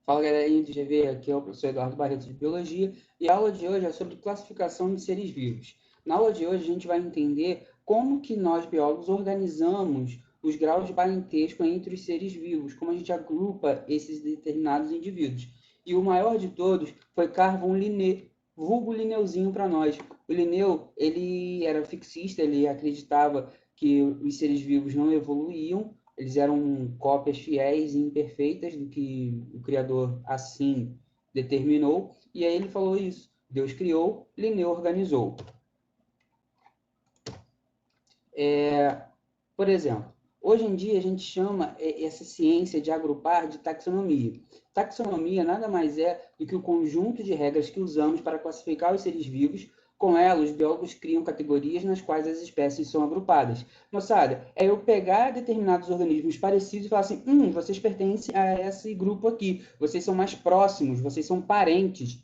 Fala galerinha do GV, aqui é o professor Eduardo Barreto de Biologia e a aula de hoje é sobre classificação de seres vivos. Na aula de hoje a gente vai entender como que nós biólogos organizamos os graus de parentesco entre os seres vivos, como a gente agrupa esses determinados indivíduos. E o maior de todos foi Carl von Linné, vulgo Linneuzinho para nós. O Linneu, ele era fixista, ele acreditava que os seres vivos não evoluíam, eles eram cópias fiéis e imperfeitas do que o Criador assim determinou, e aí ele falou isso. Deus criou, Linneu organizou. Por exemplo, hoje em dia a gente chama essa ciência de agrupar de taxonomia. Taxonomia nada mais é do que o conjunto de regras que usamos para classificar os seres vivos. Com ela, os biólogos criam categorias nas quais as espécies são agrupadas. Moçada, é eu pegar determinados organismos parecidos e falar assim, vocês pertencem a esse grupo aqui, vocês são mais próximos, vocês são parentes.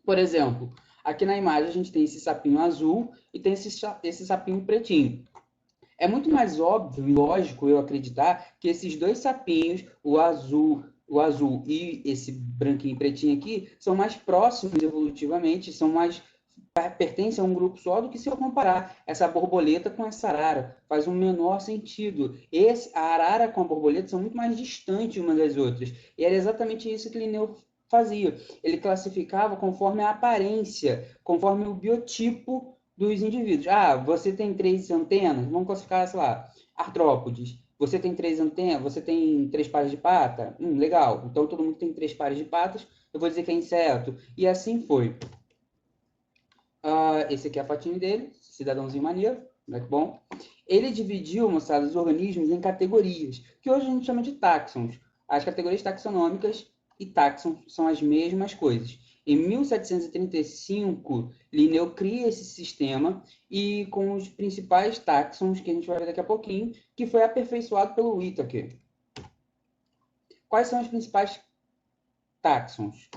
Por exemplo, aqui na imagem a gente tem esse sapinho azul e tem esse sapinho pretinho. É muito mais óbvio e lógico eu acreditar que esses dois sapinhos, o azul e esse branquinho e pretinho aqui, são mais próximos evolutivamente, pertencem a um grupo só do que se eu comparar essa borboleta com essa arara. Faz um menor sentido. A arara com a borboleta são muito mais distantes umas das outras. E era exatamente isso que Linneu fazia. Ele classificava conforme a aparência, conforme o biotipo dos indivíduos. Ah, você tem 3 antenas, vamos classificar, sei lá, artrópodes. Você tem 3 antenas, você tem 3 pares de pata? Legal. Então todo mundo tem 3 pares de patas, eu vou dizer que é inseto. E assim foi. Esse aqui é a fotinho dele, cidadãozinho maneiro, né? Bom. Ele dividiu, moçada, os organismos em categorias, que hoje a gente chama de táxons. As categorias taxonômicas e táxons são as mesmas coisas. Em 1735, Linneu cria esse sistema e com os principais táxons, que a gente vai ver daqui a pouquinho, que foi aperfeiçoado pelo Whittaker. Quais são os principais táxons?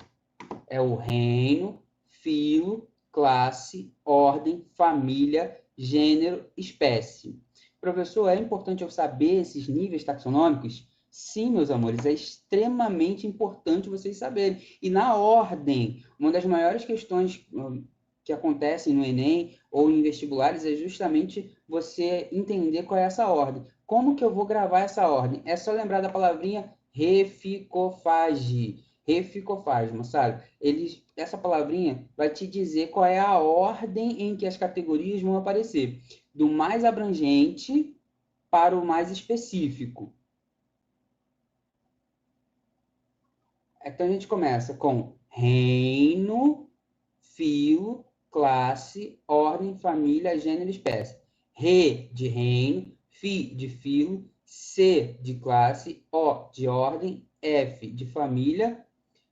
É o reino, filo, classe, ordem, família, gênero, espécie. Professor, é importante eu saber esses níveis taxonômicos? Sim, meus amores, é extremamente importante vocês saberem. E na ordem, uma das maiores questões que acontecem no Enem ou em vestibulares é justamente você entender qual é essa ordem. Como que eu vou gravar essa ordem? É só lembrar da palavrinha reficofage. Reficofage, moçada. Essa palavrinha vai te dizer qual é a ordem em que as categorias vão aparecer. Do mais abrangente para o mais específico. Então a gente começa com reino, filo, classe, ordem, família, gênero, espécie. Re de reino, fi de filo, C de classe, O de ordem, F de família,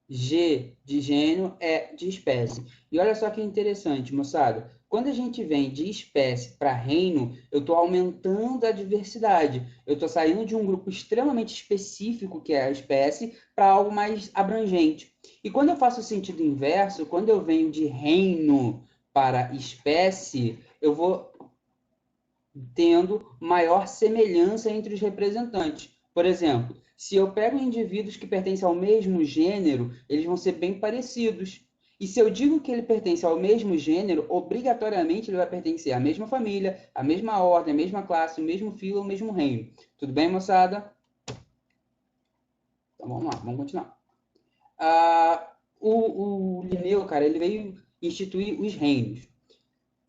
G de gênero, E de espécie. E olha só que interessante, moçada. Quando a gente vem de espécie para reino, eu estou aumentando a diversidade. Eu estou saindo de um grupo extremamente específico, que é a espécie, para algo mais abrangente. E quando eu faço o sentido inverso, quando eu venho de reino para espécie, eu vou tendo maior semelhança entre os representantes. Por exemplo, se eu pego indivíduos que pertencem ao mesmo gênero, eles vão ser bem parecidos. E se eu digo que ele pertence ao mesmo gênero, obrigatoriamente ele vai pertencer à mesma família, à mesma ordem, à mesma classe, ao mesmo filo, ao mesmo reino. Tudo bem, moçada? Então vamos lá, vamos continuar. O Linneu, cara, ele veio instituir os reinos.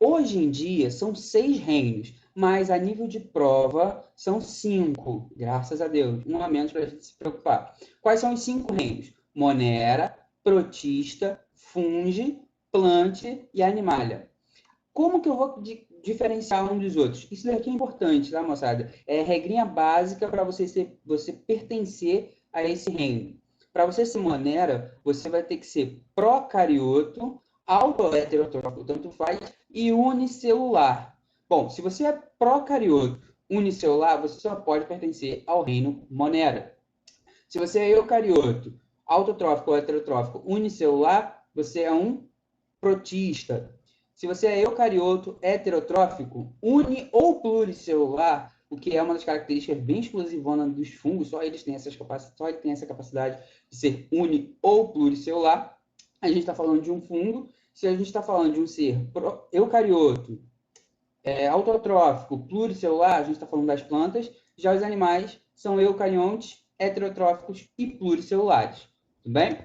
Hoje em dia são 6 reinos, mas a nível de prova são 5, graças a Deus, um a menos para a gente se preocupar. Quais são os 5 reinos? Monera, Protista, Fungi, Plante e Animalia. Como que eu vou diferenciar um dos outros? Isso daqui é importante, tá, moçada? É regrinha básica para você pertencer a esse reino. Para você ser Monera, você vai ter que ser procarioto, autoheterotrófico, tanto faz, e unicelular. Bom, se você é procarioto, unicelular, você só pode pertencer ao reino Monera. Se você é eucarioto, autotrófico ou heterotrófico, unicelular, você é um protista. Se você é eucarioto, heterotrófico, uni ou pluricelular, o que é uma das características bem exclusivona dos fungos, só eles têm só ele tem essa capacidade de ser uni ou pluricelular. A gente está falando de um fungo. Se a gente está falando de um ser eucarioto, autotrófico, pluricelular, a gente está falando das plantas. Já os animais são eucariontes, heterotróficos e pluricelulares. Tudo bem?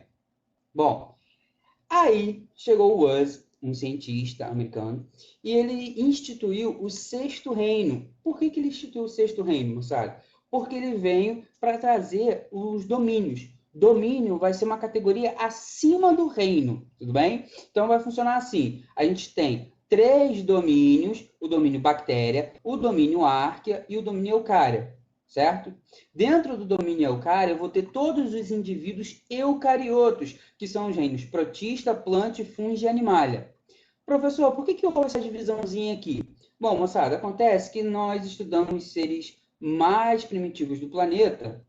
Bom, aí chegou o Woese, um cientista americano, e ele instituiu o sexto reino. Por que ele instituiu o sexto reino, moçada? Porque ele veio para trazer os domínios. Domínio vai ser uma categoria acima do reino, tudo bem? Então vai funcionar assim: a gente tem 3 domínios: o domínio bactéria, o domínio árquea e o domínio eucária, certo? Dentro do domínio eucária, eu vou ter todos os indivíduos eucariotos, que são os reinos protista, planta, fungo e animalia. Professor, por que houve essa divisãozinha aqui? Bom, moçada, acontece que nós estudamos os seres mais primitivos do planeta,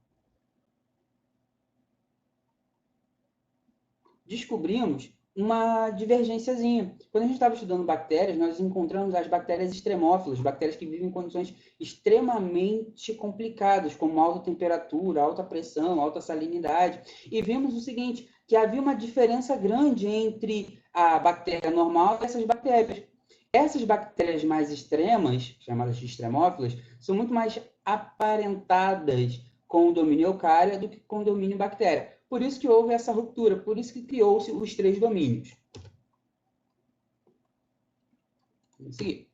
descobrimos uma divergênciazinha. Quando a gente estava estudando bactérias, nós encontramos as bactérias extremófilas, bactérias que vivem em condições extremamente complicadas, como alta temperatura, alta pressão, alta salinidade. E vimos o seguinte, que havia uma diferença grande entre a bactéria normal e essas bactérias. Essas bactérias mais extremas, chamadas de extremófilas, são muito mais aparentadas com o domínio eucária do que com o domínio bactéria. Por isso que houve essa ruptura, por isso que criou-se os 3 domínios. Vamos seguir.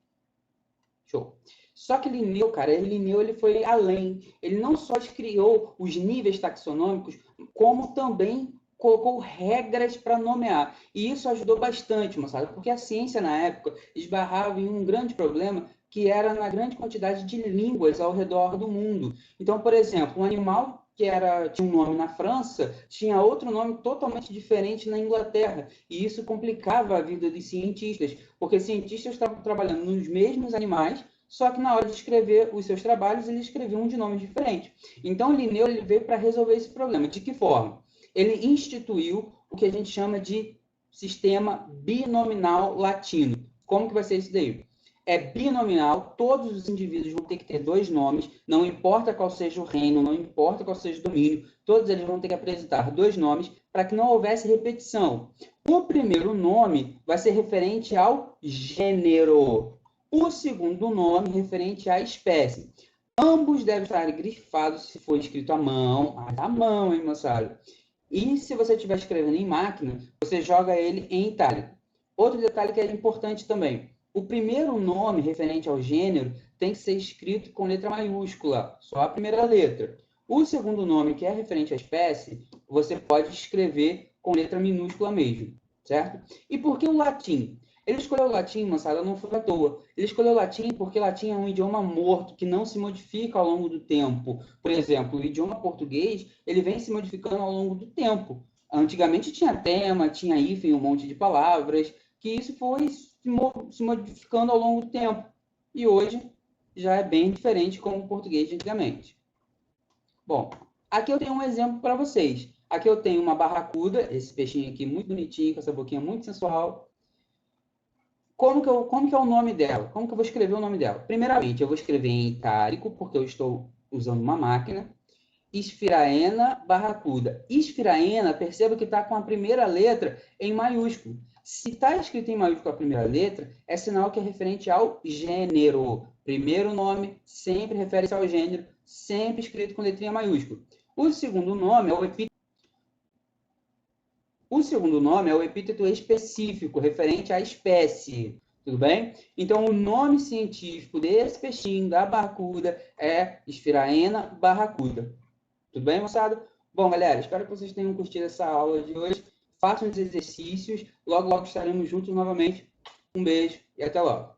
Show. Só que Linneu, cara, ele foi além. Ele não só criou os níveis taxonômicos, como também colocou regras para nomear. E isso ajudou bastante, moçada, porque a ciência, na época, esbarrava em um grande problema, que era na grande quantidade de línguas ao redor do mundo. Então, por exemplo, um animal que tinha um nome na França, tinha outro nome totalmente diferente na Inglaterra. E isso complicava a vida dos cientistas, porque cientistas estavam trabalhando nos mesmos animais, só que na hora de escrever os seus trabalhos, eles escreviam de nomes diferentes. Então, Linneu veio para resolver esse problema. De que forma? Ele instituiu o que a gente chama de sistema binominal latino. Como que vai ser isso daí? É binominal, todos os indivíduos vão ter que ter 2 nomes, não importa qual seja o reino, não importa qual seja o domínio, todos eles vão ter que apresentar 2 nomes para que não houvesse repetição. O primeiro nome vai ser referente ao gênero, o segundo nome referente à espécie. Ambos devem estar grifados se for escrito à mão, hein, moçada? E se você estiver escrevendo em máquina, você joga ele em itálico. Outro detalhe que é importante também: o primeiro nome referente ao gênero tem que ser escrito com letra maiúscula, só a primeira letra. O segundo nome, que é referente à espécie, você pode escrever com letra minúscula mesmo, certo? E por que o latim? Ele escolheu o latim, moçada, não foi à toa. Ele escolheu o latim porque o latim é um idioma morto, que não se modifica ao longo do tempo. Por exemplo, o idioma português, ele vem se modificando ao longo do tempo. Antigamente tinha tema, tinha hífen, um monte de palavras, que isso foi se modificando ao longo do tempo. E hoje já é bem diferente como o português de antigamente. Bom, aqui eu tenho um exemplo para vocês. Aqui eu tenho uma barracuda, esse peixinho aqui muito bonitinho, com essa boquinha muito sensual. Como que é o nome dela? Como que eu vou escrever o nome dela? Primeiramente, eu vou escrever em itálico, porque eu estou usando uma máquina. Esfiraena barracuda. Esfiraena, perceba que está com a primeira letra em maiúsculo. Se está escrito em maiúsculo a primeira letra, é sinal que é referente ao gênero. Primeiro nome sempre refere-se ao gênero, sempre escrito com letrinha maiúscula. O segundo nome é o epíteto. O segundo nome é o epíteto específico, referente à espécie. Tudo bem? Então, o nome científico desse peixinho, da barracuda, é Esfiraena barracuda. Tudo bem, moçada? Bom, galera, espero que vocês tenham curtido essa aula de hoje. Façam os exercícios. Logo, logo estaremos juntos novamente. Um beijo e até logo.